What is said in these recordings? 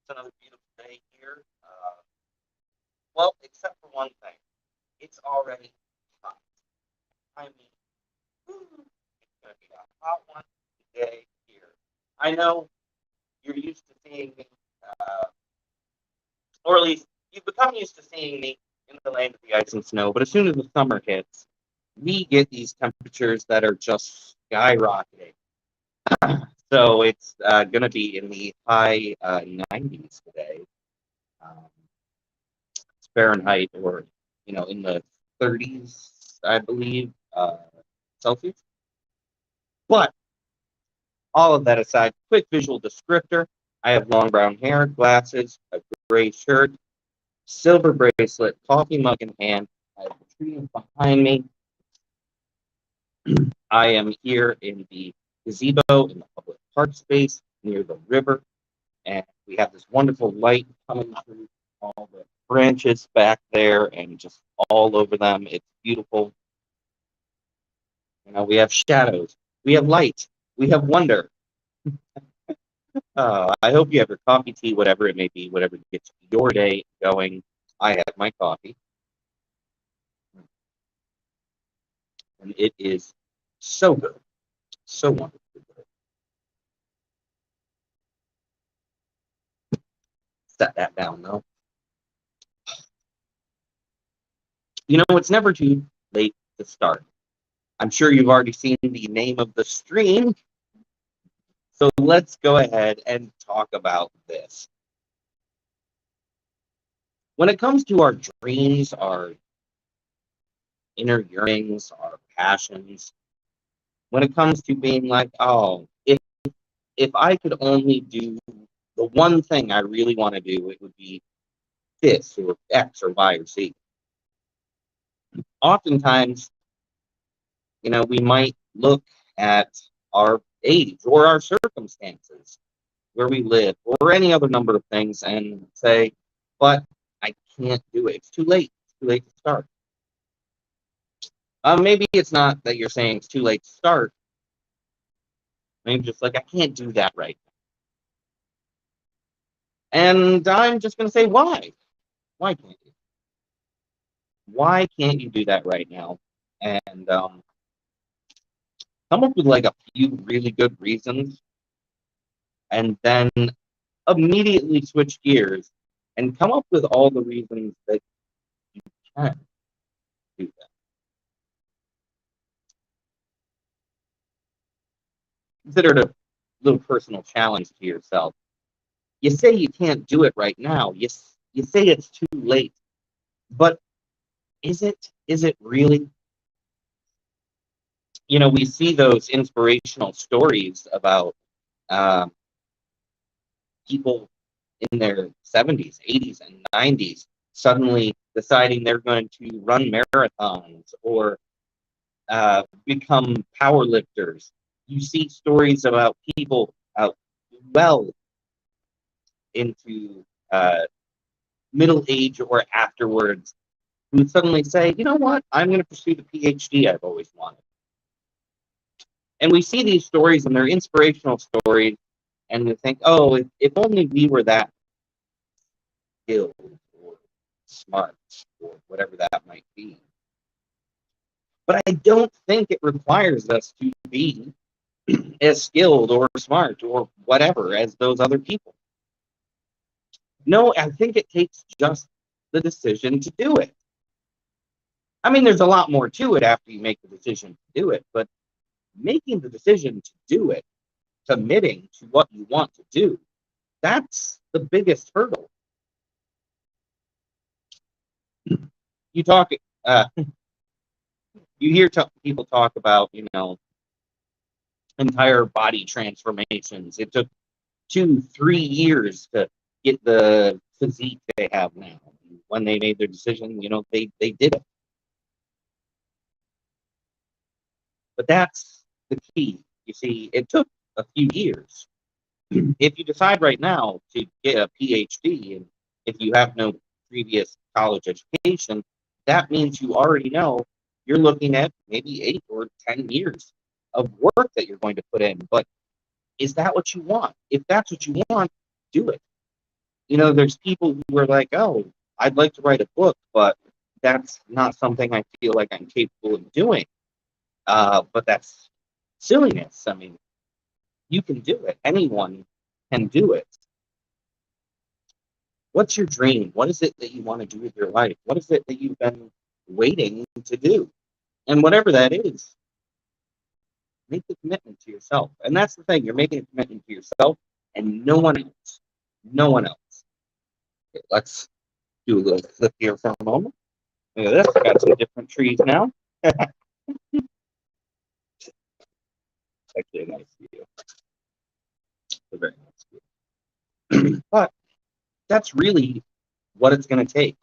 It's another beautiful day here. Well, except for one thing. It's already hot. I mean, it's going to be a hot one today here. I know you're used to seeing me, uh, or at least you've become used to seeing me in the land of the ice and snow, but as soon as the summer hits, we get these temperatures that are just skyrocketing. So it's going to be in the high 90s today. Um, Fahrenheit, or in the 30s, I believe, Celsius. But all of that aside, quick visual descriptor. I have long brown hair, glasses, a gray shirt, silver bracelet, coffee mug in hand. I have a tree behind me. I am here in the gazebo in the public park space near the river, and we have this wonderful light coming through all the branches back there and just all over them. It's beautiful. We have shadows, we have light, we have wonder. I hope you have your coffee, tea, whatever it may be, whatever gets your day going. I have my coffee, and it is so good, so wonderful. Set that down, though. It's never too late to start. I'm sure you've already seen the name of the stream, so let's go ahead and talk about this. When it comes to our dreams, our inner yearnings, our passions, when it comes to being like, oh, if I could only do the one thing I really want to do, it would be this or X or Y or Z. Oftentimes, we might look at our age or our circumstances, where we live, or any other number of things, and say, but I can't do it. It's too late. It's too late to start. Maybe it's not that you're saying it's too late to start. Maybe just like, I can't do that right now. And I'm just going to say, why? Why can't you? Why can't you do that right now? And come up with like a few really good reasons, and then immediately switch gears and come up with all the reasons that you can do that. Consider it a little personal challenge to yourself. You say you can't do it right now. You say it's too late. But is it? Is it really? We see those inspirational stories about um, people in their 70s, 80s, and 90s suddenly deciding they're going to run marathons or become power lifters. You see stories about people well into middle age or afterwards who suddenly say, you know what, I'm going to pursue the PhD I've always wanted. And we see these stories, and they're inspirational stories, and we think, oh, if only we were that skilled or smart or whatever that might be. But I don't think it requires us to be as skilled or smart or whatever as those other people. No, I think it takes just the decision to do it. I mean, there's a lot more to it after you make the decision to do it, but making the decision to do it, committing to what you want to do, that's the biggest hurdle. You talk, uh, you hear people talk about, entire body transformations. It took 2-3 years to get the physique they have now. When they made their decision, they did it. But that's the key. You see, it took a few years. If you decide right now to get a PhD, and if you have no previous college education, that means you already know you're looking at maybe 8 or 10 years of work that you're going to put in. But is that what you want? If that's what you want, do it. There's people who are like, oh, I'd like to write a book, but that's not something I feel like I'm capable of doing. But that's silliness. I mean, you can do it. Anyone can do it. What's your dream? What is it that you want to do with your life? What is it that you've been waiting to do? And whatever that is, make the commitment to yourself. And that's the thing, you're making a commitment to yourself and no one else. No one else. Okay, let's do a little flip here for a moment. Look at this, got some different trees now. Actually a nice view. A very nice view. But that's really what it's going to take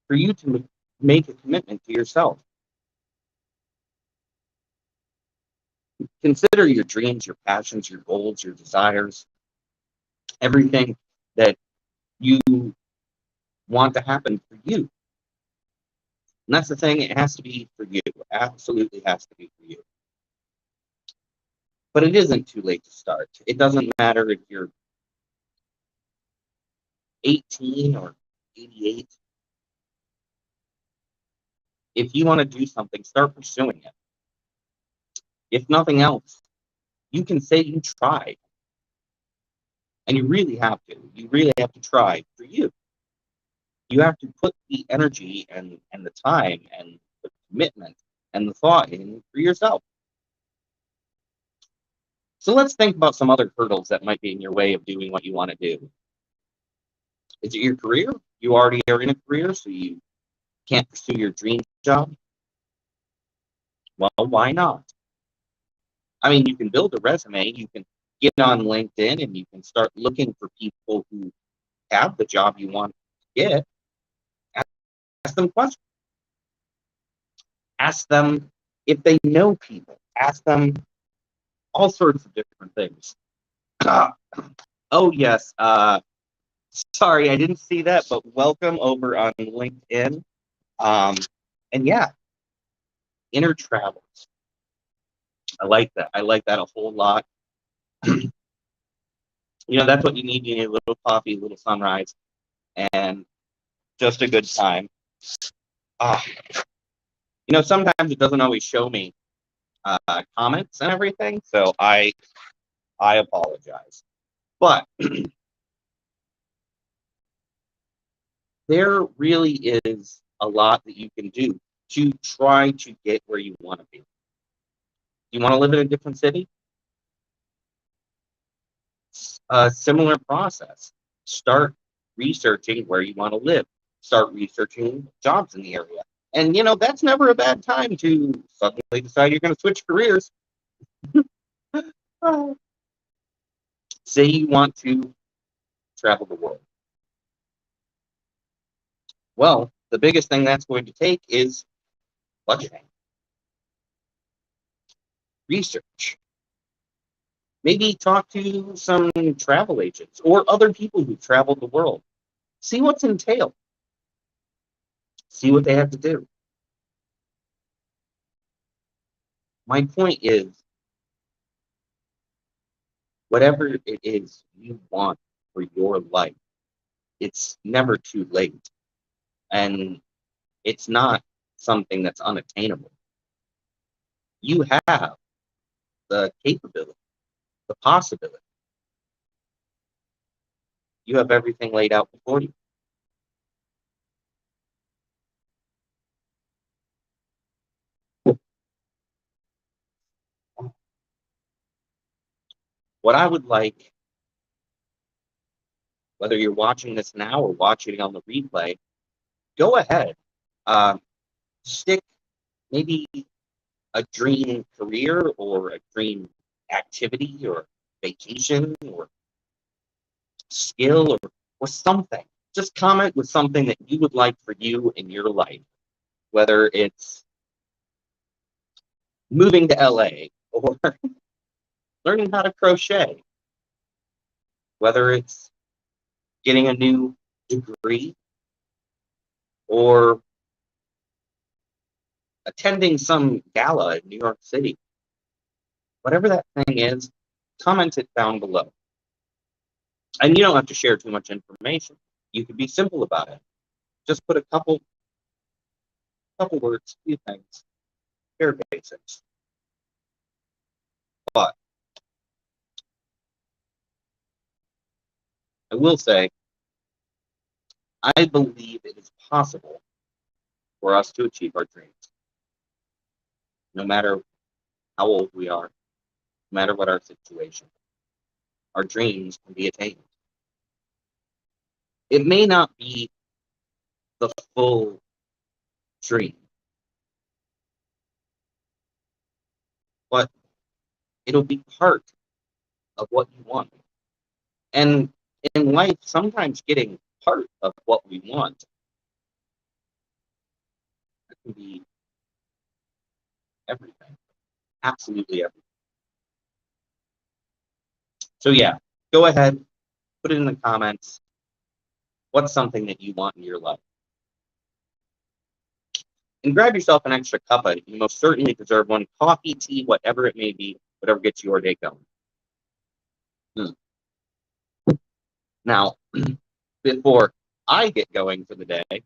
for you to make a commitment to yourself. Consider your dreams, your passions, your goals, your desires, everything that you want to happen for you. And that's the thing, it has to be for you. Absolutely has to be for you. But it isn't too late to start. It doesn't matter if you're 18 or 88. If you want to do something, start pursuing it. If nothing else, you can say you tried. And you really have to. You really have to try for you. You have to put the energy and the time and the commitment and the thought in for yourself. So let's think about some other hurdles that might be in your way of doing what you want to do. Is it your career? You already are in a career, so you can't pursue your dream job? Well, why not? I mean, you can build a resume, you can get on LinkedIn, and you can start looking for people who have the job you want to get. Ask them questions. Ask them if they know people. Ask them all sorts of different things. Oh, yes. Sorry, I didn't see that, but welcome over on LinkedIn. And yeah, inner travels. I like that. I like that a whole lot. That's what you need. You need a little coffee, a little sunrise, and just a good time. Uh, sometimes it doesn't always show me comments and everything, so I apologize. But there really is a lot that you can do to try to get where you want to be. You want to live in a different city? A similar process. Start researching where you want to live. Start researching jobs in the area. And, that's never a bad time to suddenly decide you're going to switch careers. Say you want to travel the world. Well, the biggest thing that's going to take is budgeting, research. Maybe talk to some travel agents or other people who traveled the world. See what's entailed. See what they have to do. My point is, whatever it is you want for your life, it's never too late. And it's not something that's unattainable. You have the capability, the possibility. You have everything laid out before you. What I would like, whether you're watching this now or watching it on the replay, go ahead. Stick maybe a dream career or a dream activity or vacation or skill or something. Just comment with something that you would like for you in your life, whether it's moving to LA or learning how to crochet, whether it's getting a new degree or attending some gala in New York City. Whatever that thing is, comment it down below. And you don't have to share too much information. You can be simple about it. Just put a couple words, few things, bare basics. But I will say, I believe it is possible for us to achieve our dreams, no matter how old we are, no matter what our situation. Our dreams can be attained. It may not be the full dream, but it'll be part of what you want. And in life, sometimes getting part of what we want can be everything, absolutely everything. So yeah, go ahead, put it in the comments. What's something that you want in your life? And grab yourself an extra cuppa. You most certainly deserve one. Coffee, tea, whatever it may be, whatever gets your day going. Now, before I get going for the day,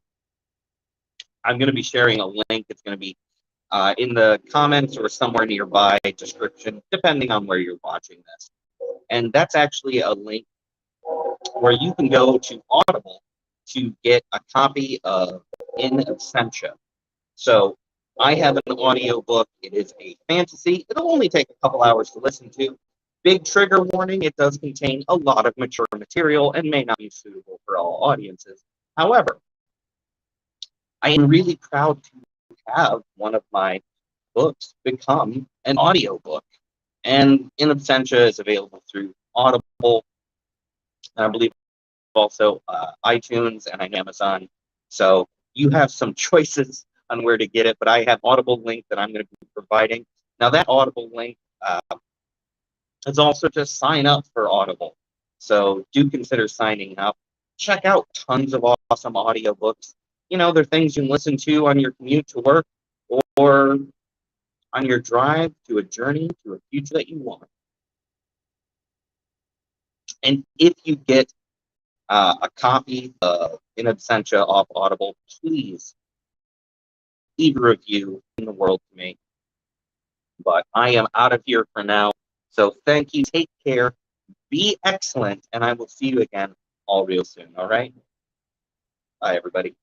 I'm going to be sharing a link. It's going to be in the comments or somewhere nearby description, depending on where you're watching this. And that's actually a link where you can go to Audible to get a copy of In Absentia. So I have an audiobook. It is a fantasy. It'll only take a couple hours to listen to. Big trigger warning, it does contain a lot of mature material and may not be suitable for all audiences. However, I am really proud to have one of my books become an audiobook. And In Absentia is available through Audible, and I believe also iTunes and Amazon. So you have some choices on where to get it, but I have Audible link that I'm going to be providing. Now that Audible link is also just sign up for Audible. So do consider signing up. Check out tons of awesome audiobooks. You know, they're things you can listen to on your commute to work or on your drive to a journey to a future that you want. And if you get a copy of In Absentia off Audible, please leave a review in the world to me. But I am out of here for now. So thank you. Take care. Be excellent. And I will see you again all real soon. All right. Bye, everybody.